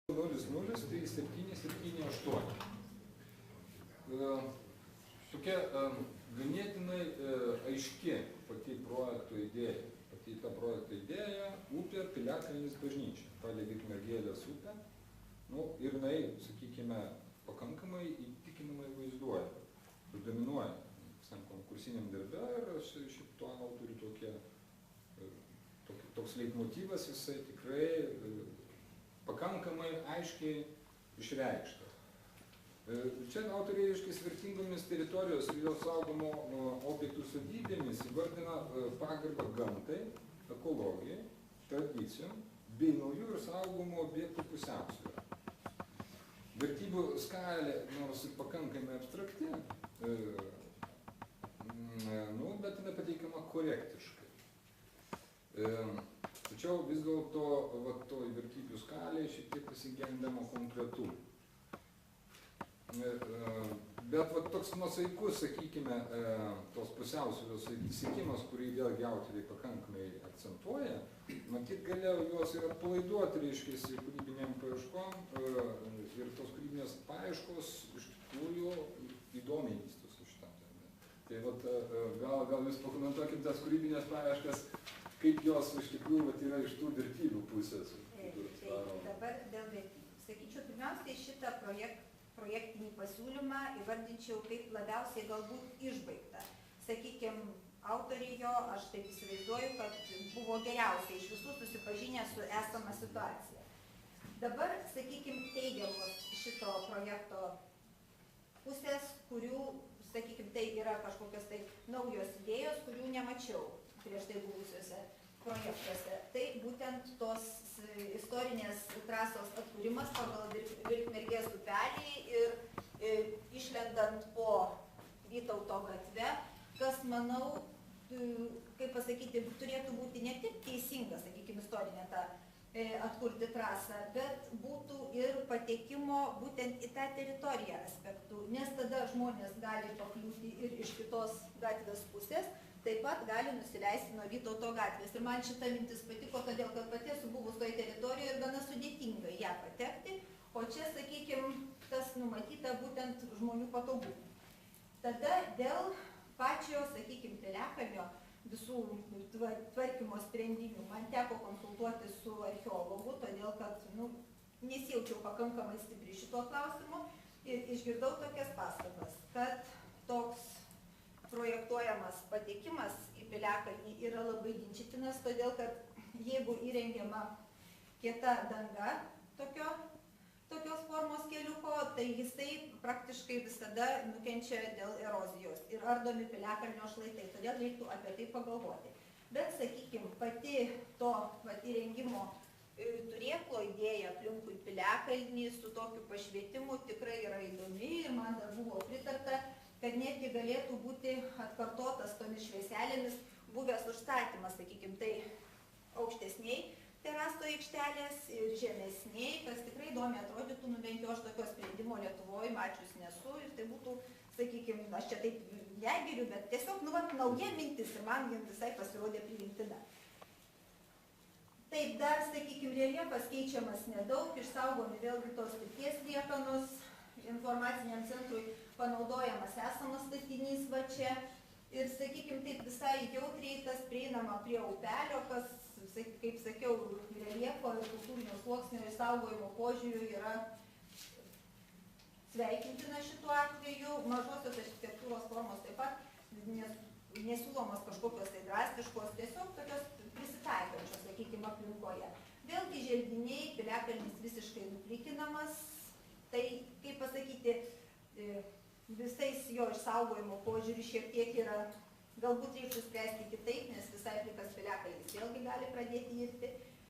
0,0, tai 7,78. Tokia ganėtinai aiški pati projekto idėja. Pati ta projekto idėja – upė Piliakalnis bažnyčia, palei Ukmergės upę. Ir jinai, sakykime, pakankamai įtikinamai vaizduoja, dominuoja visam konkursiniam darbe ir šito autorių toks leitmotyvas jisai tikrai pakankamai aiškiai išreikštas. Čia autoriai reiškia vertingomis teritorijos ir jos saugomo objektų savybėmis įvardina pagarbą gamtai, ekologijai, tradicijom bei naujų ir saugomų objektų pusiausvyrą. Vertybių skalė, nors ir pakankamai abstrakti, bet jinai pateikiama korektiškai. Tačiau vis dėlto toj vertybių skalėje šiek tiek pasigendama konkretumų. Bet toks nuosaikus, sakykime, tos pusiausvyros siekimas, kurį vėlgi autoriai pakankamai akcentuoja, matyt, galėjo juos ir atpalaiduoti, reiškia, kūrybinėm paieškom ir tos kūrybinės paieškos iš tikrųjų įdomiai vystosi šitam darbe. Tai gal jūs pakomentuokit tas kūrybinės paieškas, kaip jos iš tikrųjų yra iš tų vertybių pusės. Dabar dėl vertybių. Sakyčiau, pirmiausiai šitą projektinį pasiūlymą įvardinčiau kaip labiausiai galbūt išbaigtą. Sakykime, autoriai jo, aš taip įsivaizduoju, kad buvo geriausiai iš visų susipažinę su esama situacija. Dabar, sakykime, teigiamos šito projekto pusės, kurių, sakykime, tai yra kažkokios tai naujos idėjos, kurių nemačiau prieš tai buvusiuose projektuose. Tai būtent tos istorinės trasos atkūrimas pagal Ukmergės upelį ir išlendant po Vytauto gatve, kas, manau, kaip pasakyti, turėtų būti ne tik teisinga, sakykime, istorinė ta atkurti trasą, bet būtų ir patekimo būtent į tą teritoriją aspektų, nes tada žmonės gali pakliūti ir iš kitos gatvės pusės, taip pat gali nusileisti nuo Vytauto gatvės. Ir man šita mintis patiko, todėl kad pati esu buvus toje teritorijoje ir gana sudėtinga ją patekti, o čia, sakykime, tas numatyta būtent žmonių patogumų. Tada dėl pačio, sakykime, Piliakalnio visų tvarkymo sprendinių man teko konsultuoti su archeologu, todėl kad nesijaučiau pakankamai stipri šito klausimu ir išgirdau tokias pastabas, kad toks projektuojamas patekimas į Piliakalnį yra labai ginčytinas, todėl kad jeigu įrengiama kieta danga tokios formos keliuko, tai jisai praktiškai visada nukenčia dėl erozijos ir ardomi Piliakalnio šlaitai, todėl reiktų apie tai pagalvoti. Bet, sakykime, pati to įrengimo turėklo idėja aplinkui Piliakalnį su tokiu pašvietimu tikrai yra įdomi ir man dar buvo pritarta, kad netgi galėtų būti atkartotas tomis švieselėmis buvęs užstatymas, sakykime, tai aukštesniai terasto aikštelės ir žemesniai, kas tikrai įdomiai atrodytų, bent jau aš tokio sprendimo Lietuvoje mačius nesu ir tai būtų, sakykime, aš čia taip negiriu, bet tiesiog, nauja mintis ir man visai pasirodė priimtina. Taip, dar, sakykime, reljefas keičiamas nedaug, išsaugomi vėlgi tos pirties liekanos, informaciniam centrui panaudojamas esamas statinys va čia ir, sakykime, taip visai jautriai tas prieinama prie upelio, kas, kaip sakiau, reljefo ir kultūrinio sluoksnio išsaugojimo požiūriu yra sveikintina šituo atveju. Mažosios architektūros formos taip pat nesiūlomos kažkokios tai drastiškos, tiesiog tokios prisitaikančios, sakykime, aplinkoje. Vėlgi želdiniai, Piliakalnis visiškai nuplikinamas. Tai, kaip pasakyti, visais jo išsaugojimo požiūriu šiek tiek yra, galbūt reiktų spręsti kitaip, nes visai plikas Piliakalnis vėlgi gali pradėti irti.